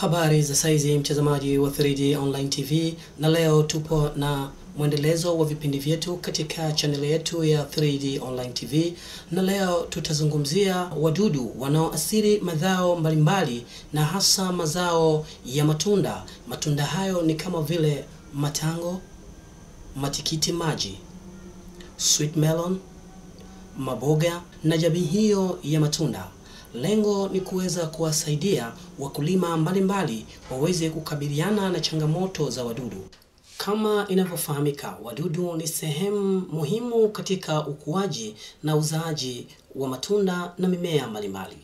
Habari za saizi mtazamaji wa 3D Online TV, na leo tupo na mwendelezo wa vipindi vyetu katika channel yetu ya 3D Online TV, na leo tutazungumzia wadudu wanaoathiri mazao mbalimbali na hasa mazao ya matunda. Matunda hayo ni kama vile matango, matikiti maji, sweet melon, maboga na jamii hiyo ya matunda. Lengo ni kuweza kuwasaidia wakulima mbalimbali waweze kukabiliana na changamoto za wadudu. Kama inavyofahamika, wadudu ni sehemu muhimu katika ukuaji na uzaaji wa matunda na mimea mbalimbali.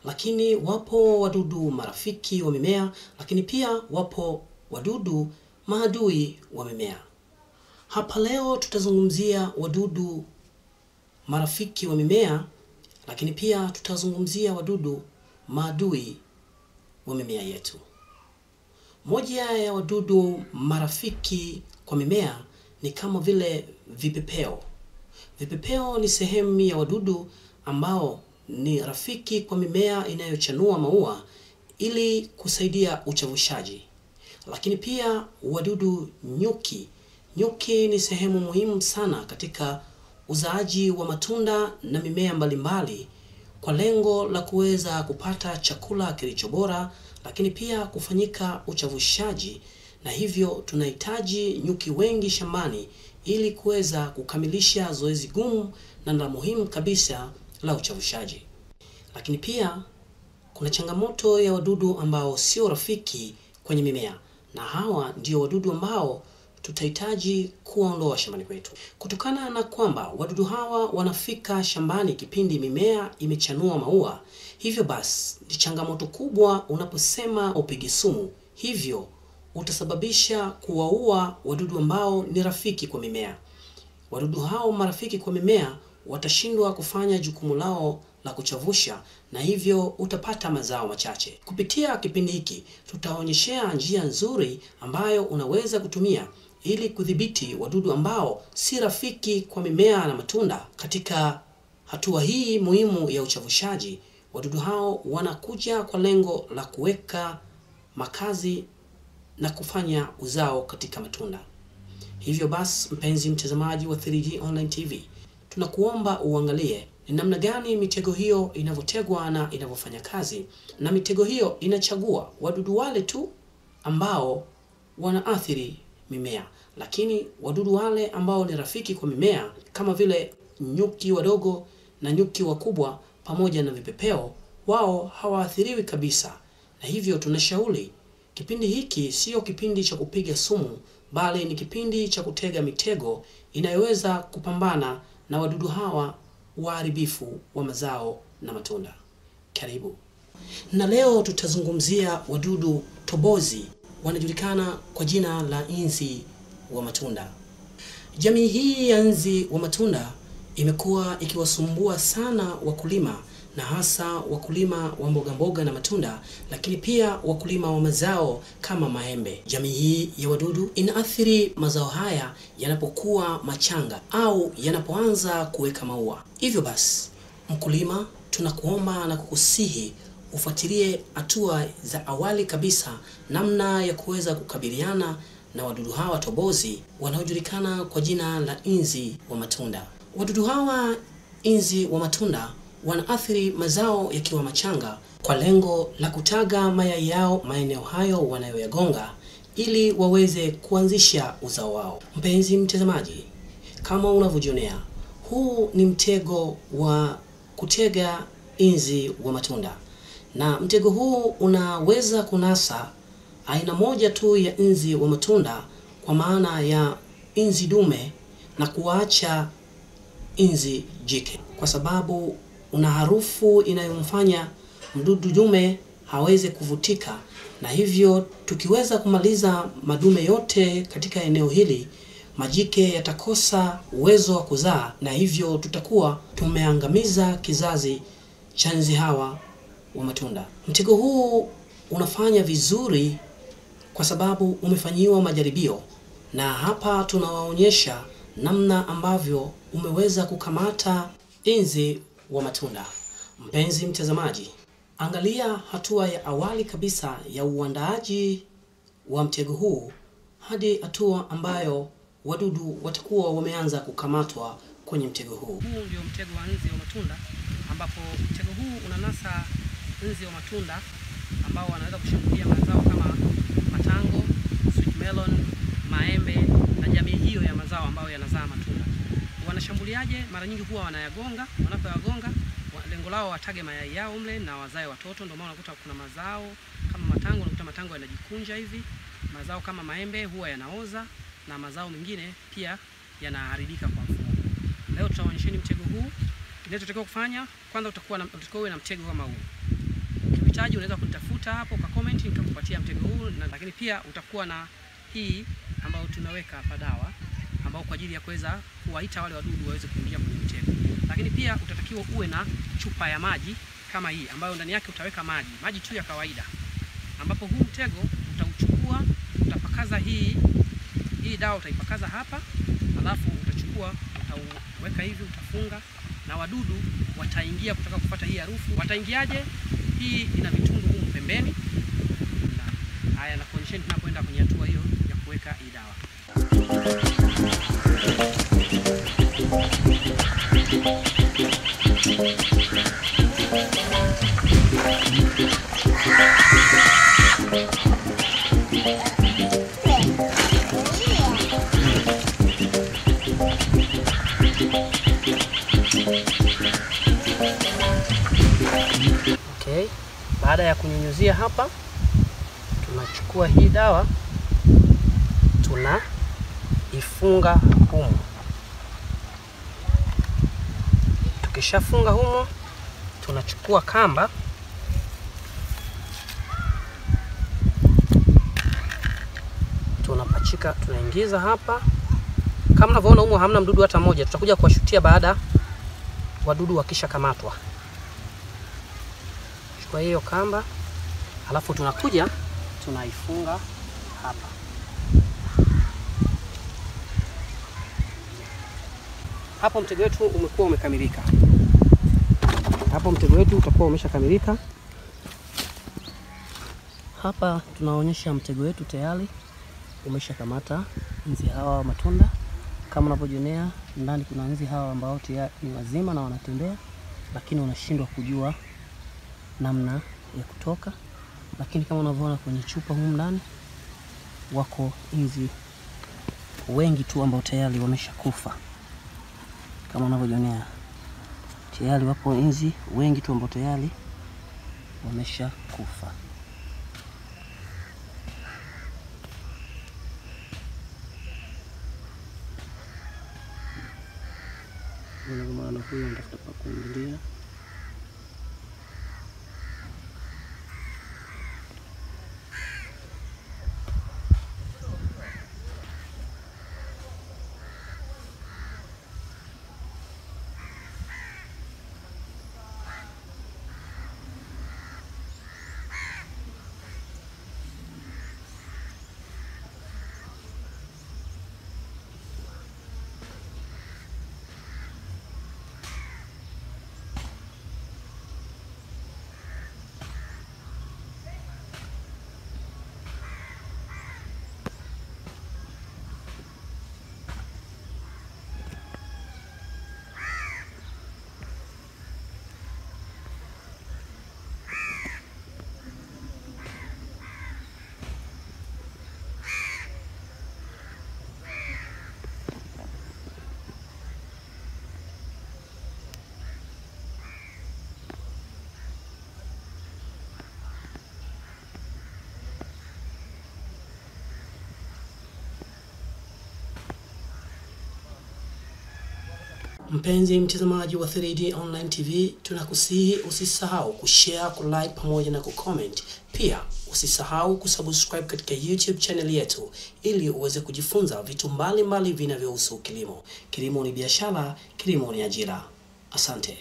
Lakini wapo wadudu marafiki wa mimea, lakini pia wapo wadudu maadui wa mimea. Hapa leo tutazungumzia wadudu marafiki wa mimea, lakini pia tutazungumzia wadudu maadui wa mimea yetu. Moja ya wadudu marafiki kwa mimea ni kama vile vipepeo. Vipepeo ni sehemu ya wadudu ambao ni rafiki kwa mimea inayochanua maua ili kusaidia uchavushaji. Lakini pia wadudu nyuki. Nyuki ni sehemu muhimu sana katika uzaaji wa matunda na mimea mbalimbali kwa lengo la kuweza kupata chakula kilicho bora, lakini pia kufanyika uchavushaji, na hivyo tunahitaji nyuki wengi shambani ili kuweza kukamilisha zoezi gumu na la muhimu kabisa la uchavushaji. Lakini pia kuna changamoto ya wadudu ambao sio rafiki kwenye mimea, na hawa ndio wadudu ambao tutahitaji kuondoa shambani kwetu. Kutokana na kwamba wadudu hawa wanafika shambani kipindi mimea imechanua maua, hivyo basi ni changamoto kubwa unaposema upige sumu. Hivyo utasababisha kuwaua wadudu ambao ni rafiki kwa mimea. Wadudu hao marafiki kwa mimea watashindwa kufanya jukumu lao la kuchavusha, na hivyo utapata mazao machache. Kupitia kipindi hiki tutaonyeshea njia nzuri ambayo unaweza kutumia ili kudhibiti wadudu ambao si rafiki kwa mimea na matunda. Katika hatua hii muhimu ya uchavushaji, wadudu hao wanakuja kwa lengo la kuweka makazi na kufanya uzao katika matunda. Hivyo basi, mpenzi mtazamaji wa 3D Online TV, tunakuomba uangalie ni namna gani mitego hiyo inavyotegwa na inavyofanya kazi, na mitego hiyo inachagua wadudu wale tu ambao wanaathiri mimea. Lakini wadudu wale ambao ni rafiki kwa mimea kama vile nyuki wadogo na nyuki wakubwa pamoja na vipepeo, wao hawaathiriwi kabisa. Na hivyo tunashauri kipindi hiki sio kipindi cha kupiga sumu, bali ni kipindi cha kutega mitego inayoweza kupambana na wadudu hawa waharibifu wa mazao na matunda. Karibu. Na leo tutazungumzia wadudu tobozi, wanajulikana kwa jina la inzi wa matunda. Jamii hii ya inzi wa matunda imekuwa ikiwasumbua sana wakulima, na hasa wakulima wa mboga mboga na matunda, lakini pia wakulima wa mazao kama maembe. Jamii hii ya wadudu inaathiri mazao haya yanapokuwa machanga au yanapoanza kuweka maua. Hivyo basi, mkulima, tunakuomba na kukusihi ufuatilie hatua za awali kabisa namna ya kuweza kukabiliana na wadudu hawa tobozi wanaojulikana kwa jina la inzi wa matunda. Wadudu hawa inzi wa matunda wanaathiri mazao yakiwa machanga kwa lengo la kutaga mayai yao maeneo hayo wanayoyagonga ili waweze kuanzisha uzao wao. Mpenzi mtazamaji, kama unavyojionea, huu ni mtego wa kutega inzi wa matunda, na mtego huu unaweza kunasa aina moja tu ya inzi wa matunda, kwa maana ya inzi dume, na kuacha inzi jike, kwa sababu una harufu inayomfanya mdudu dume haweze kuvutika. Na hivyo tukiweza kumaliza madume yote katika eneo hili, majike yatakosa uwezo wa kuzaa, na hivyo tutakuwa tumeangamiza kizazi cha inzi hawa wa matunda. Mtego huu unafanya vizuri kwa sababu umefanyiwa majaribio, na hapa tunawaonyesha namna ambavyo umeweza kukamata inzi wa matunda. Mpenzi mtazamaji, Angalia hatua ya awali kabisa ya uandaaji wa mtego huu hadi hatua ambayo wadudu watakuwa wameanza kukamatwa kwenye mtego huu. Huu ndio mtego wa nzi wa matunda, ambapo mtego huu unanasa nzi wa matunda ambao wanaweza kushambulia mazao kama matango, sweet melon, maembe na jamii hiyo ya mazao ambayo yanazaa matunda. Wanashambuliaje? Mara nyingi huwa wanayagonga. Wanapoyagonga, lengo lao watage mayai yao mle na wazae watoto. Ndio maana unakuta kuna mazao kama matango, unakuta matango yanajikunja hivi. Mazao kama maembe huwa yanaoza na mazao mengine pia yanaharibika kwa mfumo. Leo tutaonyesheni mtego huu. Kinachotakiwa kufanya, kwanza utakuwa na mtego kama huu. Ukihitaji unaweza kunitafuta hapo kwa comment nikakupatia mtego huu, lakini pia utakuwa na hii ambayo tunaweka hapa dawa ambao kwa ajili ya kuweza kuwaita wale wadudu waweze kuingia kwenye mtego. Lakini pia utatakiwa uwe na chupa ya maji kama hii ambayo ndani yake utaweka maji tu ya kawaida. Ambapo huu mtego utauchukua, utapakaza hii dawa utaipakaza hapa, alafu utachukua utaweka hivi, utafunga na wadudu wataingia kutaka kupata hii harufu. Wataingiaje? Hii ina vitundu huko pembeni. Haya, na kuonyesheni tunapoenda kwenye hatua hiyo ya kuweka hii dawa. Okay, baada ya kunyunyuzia hapa, tunachukua hii dawa tunaifunga humo. Tukishafunga humo, tunachukua kamba tunapachika, tunaingiza hapa. Kama unavyoona humo hamna mdudu hata mmoja. Tutakuja kuwashutia baada wadudu wakisha kamatwa. Chukua hiyo kamba, alafu tunakuja tunaifunga hapa. Hapo mtego wetu umekuwa umekamilika. Hapo mtego wetu utakuwa umeshakamilika. Hapa tunaonyesha mtego wetu tayari umeshakamata nzi hawa matunda. Kama unavyojionea, ndani kuna nzi hawa ambao tayari ni wazima na wanatembea, lakini wanashindwa kujua namna ya kutoka. Lakini kama unavyoona kwenye chupa humu ndani wako nzi wengi tu ambao tayari wameshakufa. Kama unavyojionea, tayari wapo nzi wengi tu ambao tayari wameshakufa. Maana huyu anatafuta pa kuingilia. Mpenzi mtazamaji wa 3D Online TV, tunakusihi usisahau kushare, kulike pamoja na kucomment. Pia usisahau kusubscribe katika YouTube channel yetu ili uweze kujifunza vitu mbalimbali vinavyohusu kilimo. Kilimo ni biashara, kilimo ni ajira. Asante.